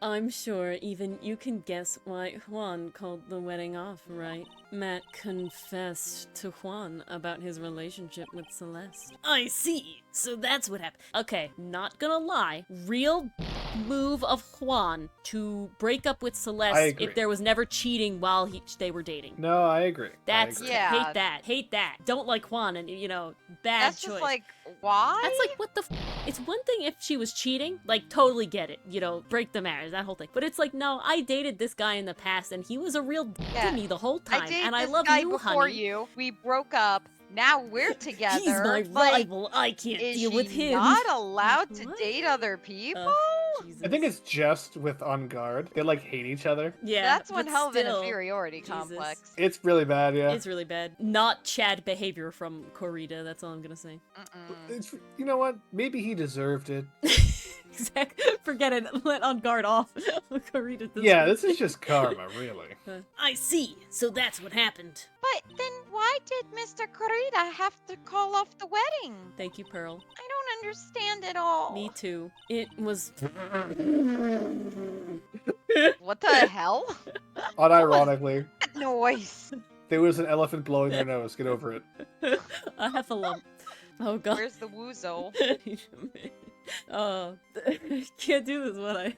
I'm sure even you can guess why Juan called the wedding off, right? Matt confessed to Juan about his relationship with Celeste. I see. So that's what happened. Okay, not gonna lie. Real move of Juan to break up with I Celeste agree. if there was never cheating while they were dating. No, I agree. That's Yeah. hate that. Don't like Juan, and bad That's choice. just like, why? That's like, what the it's one thing if she was cheating, like, totally get it, break the marriage, that whole thing. But it's like, no, I dated this guy in the past, and he was a real Yeah. to me the whole time, I dated and I this love guy you, before honey. you. We broke up. Now we're together. He's my Like, rival. I can't is deal she with him. not allowed to What? date other people? Jesus. I think it's just with On Guard. They like hate each other. yeah. That's one but hell of an still, inferiority Jesus. complex. It's really bad, yeah. It's really bad. Not Chad behavior from Corrida. That's all I'm gonna say. It's, you know what? Maybe he deserved it. Exactly. Forget it. Let On Guard off. Corrida. Yeah, this is just karma, really. I see. So that's what happened. But then why did Mr. Corrida have to call off the wedding? Thank you, Pearl. I don't understand at all. Me too. It was. What the hell? Unironically, That noise. there was an elephant blowing their nose. Get over it. I have a lump. Oh god. Where's the woozle? Oh, I can't do this when I.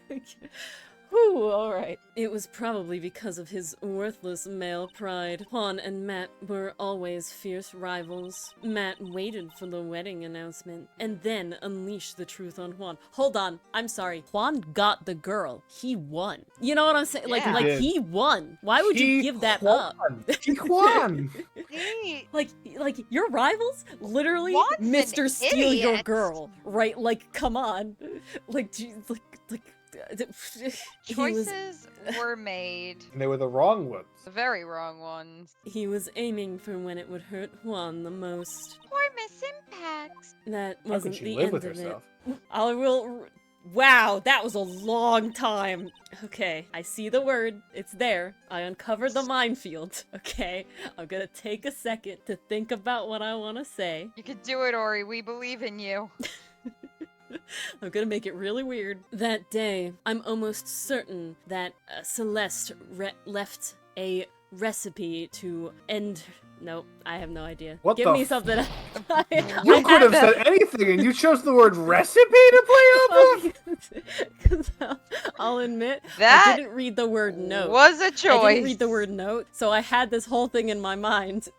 Whew, alright. It was probably because of his worthless male pride. Juan and Matt were always fierce rivals. Matt waited for the wedding announcement and then unleashed the truth on Juan. Hold on, I'm sorry. Juan got the girl. He won. You know what I'm saying? Yeah. Like He he won. Why would you give that up? He won. He- Like your rivals literally Juan's an Mr. Steal Your idiot. Girl, right? Like, come on. Like, he was Choices were made. And they were the wrong ones. The very wrong ones. he was aiming for when it would hurt Juan the most. Poor Miss Impact. That How wasn't could she the live end with of herself? it. I will. Wow, that was a long time. Okay, I see the word. It's there. I uncovered the minefield. Okay, I'm gonna take a second to think about what I want to say. You could do it, Ori. We believe in you. I'm gonna make it really weird. That day, I'm almost certain that Celeste left a recipe to end. Nope, I have no idea. What Give the me f- something. You I could have had said anything, and you chose the word recipe to play off of? Because I'll admit, That I didn't read the word note. was a choice. I didn't read the word note, so I had this whole thing in my mind.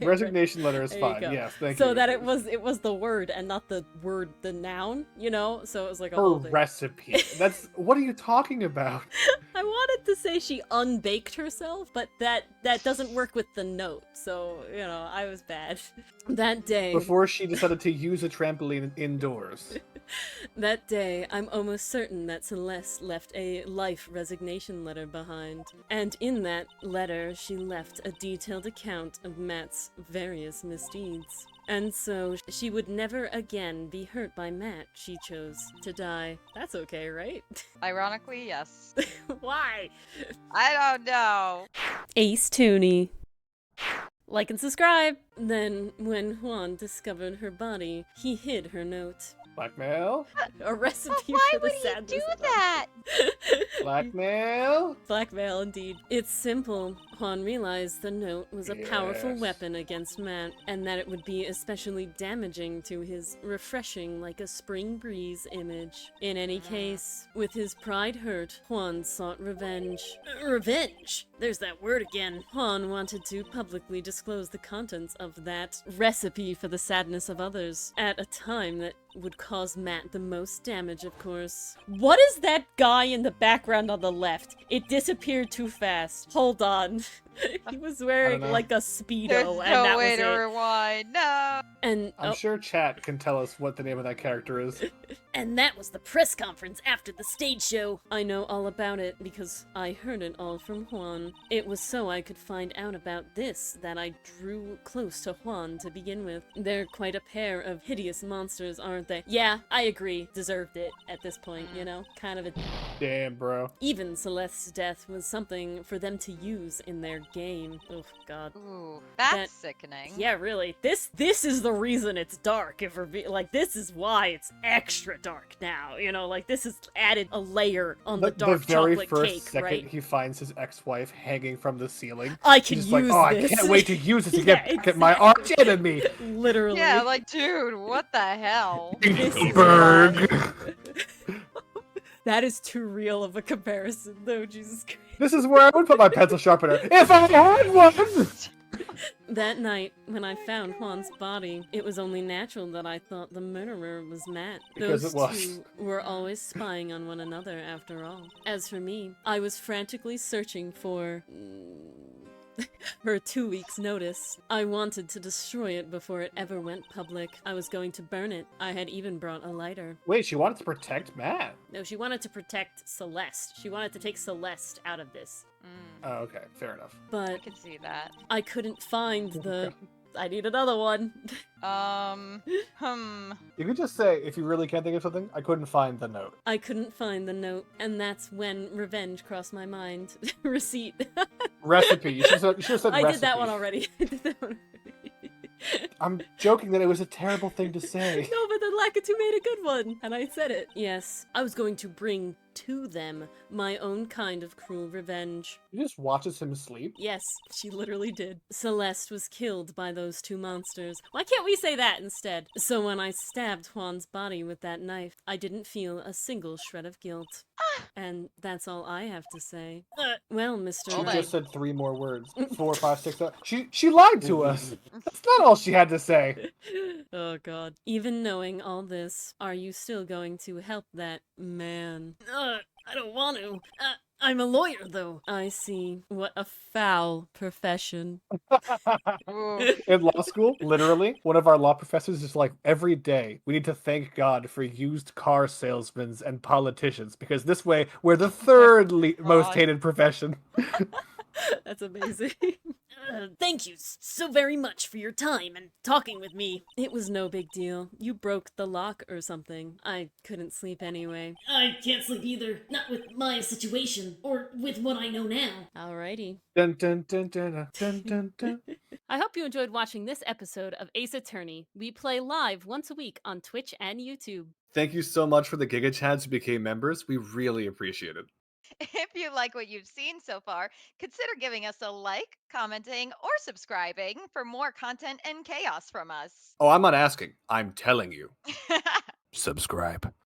Resignation letter is There you fine. go. Yes, thank you. So that it was the word and not the word, the noun, so it was like a her whole thing. recipe. That's what are you talking about? I wanted to say she unbaked herself, but that doesn't work with the note, so I was bad. That day, Before she decided to use a trampoline indoors. That day, I'm almost certain that Celeste left a life resignation letter behind. And in that letter, she left a detailed account of Matt's various misdeeds. And so she would never again be hurt by Matt. She chose to die. That's okay, right? Ironically, yes. Why? I don't know. Ace Tooney. Like and subscribe. Then, when Juan discovered her body, he hid her note. Blackmail? A recipe But why for the would he sadness do of that? Blackmail? Blackmail, indeed. It's simple. Juan realized the note was a powerful Yes. weapon against Matt, and that it would be especially damaging to his refreshing like a spring breeze image. In any case, with his pride hurt, Juan sought revenge. Revenge! There's that word again. Juan wanted to publicly disclose the contents of that recipe for the sadness of others, at a time that would cause Matt the most damage, of course. What is that guy in the background on the left? It disappeared too fast. Hold on. He was wearing know. like a Speedo, There's and that no way was to it. rewind. No. And I'm sure chat can tell us what the name of that character is. And that was the press conference after the stage show. I know all about it because I heard it all from Juan. It was so I could find out about this that I drew close to Juan to begin with. They're quite a pair of hideous monsters, aren't they? Yeah, I agree. Deserved it at this point, Kind of a... Damn, bro. Even Celeste's death was something for them to use in their game. Oh God. Ooh, that's That- sickening. Yeah, really. This is the reason it's dark. If we're like, this is why it's extra dark now. You know, like this has added a layer on the dark very chocolate first cake, second right? he finds his ex-wife hanging from the ceiling, I he's can just use like, oh, this. I can't wait to use it to Yeah, get back at my arch enemy. Literally. Yeah, like, dude, what the hell? This is Berg. That is too real of a comparison, though. Jesus Christ. This is where I would put my pencil sharpener if I had one. That night, when I found Juan's body, it was only natural that I thought the murderer was Matt. Because Those it was. two were always spying on one another, after all. As for me, I was frantically searching for... her 2 weeks' notice. I wanted to destroy it before it ever went public. I was going to burn it. I had even brought a lighter. Wait, she wanted to protect Matt. No, she wanted to protect Celeste. She wanted to take Celeste out of this. Oh, okay, fair enough. I But can see that. I couldn't find the... I need another one. You could just say, if you really can't think of something, I couldn't find the note. I couldn't find the note, and that's when revenge crossed my mind. Receipt. Recipe. You should have said I recipe. did that one already. I did that one already. I'm joking that it was a terrible thing to say. No, but then Lakitu made a good one, and I said it. Yes, I was going to bring to them my own kind of cruel revenge. He just watches him sleep. Yes, she literally did. Celeste was killed by those two monsters. Why can't we say that instead? So when I stabbed Juan's body with that knife, I didn't feel a single shred of guilt. And that's all I have to say. Well, Mr. She Oh, just said 3 more words. 4, 5, 6, 7. She lied to us. That's not all she had to say. Oh God. Even knowing all this, are you still going to help that man? I don't want to. I'm a lawyer, though. I see. What a foul profession. Ooh. In law school, literally, one of our law professors is like, every day we need to thank God for used car salesmen and politicians because this way we're the third most hated profession. That's amazing. Thank you so very much for your time and talking with me. It was no big deal. You broke the lock or something. I couldn't sleep anyway. I can't sleep either. Not with my situation, or with what I know now. Alrighty. Dun, dun, dun, dun, dun, dun, dun. I hope you enjoyed watching this episode of Ace Attorney. We play live once a week on Twitch and YouTube. Thank you so much for the Giga Chads who became members. We really appreciate it. If you like what you've seen so far, consider giving us a like, commenting, or subscribing for more content and chaos from us. Oh, I'm not asking. I'm telling you. Subscribe.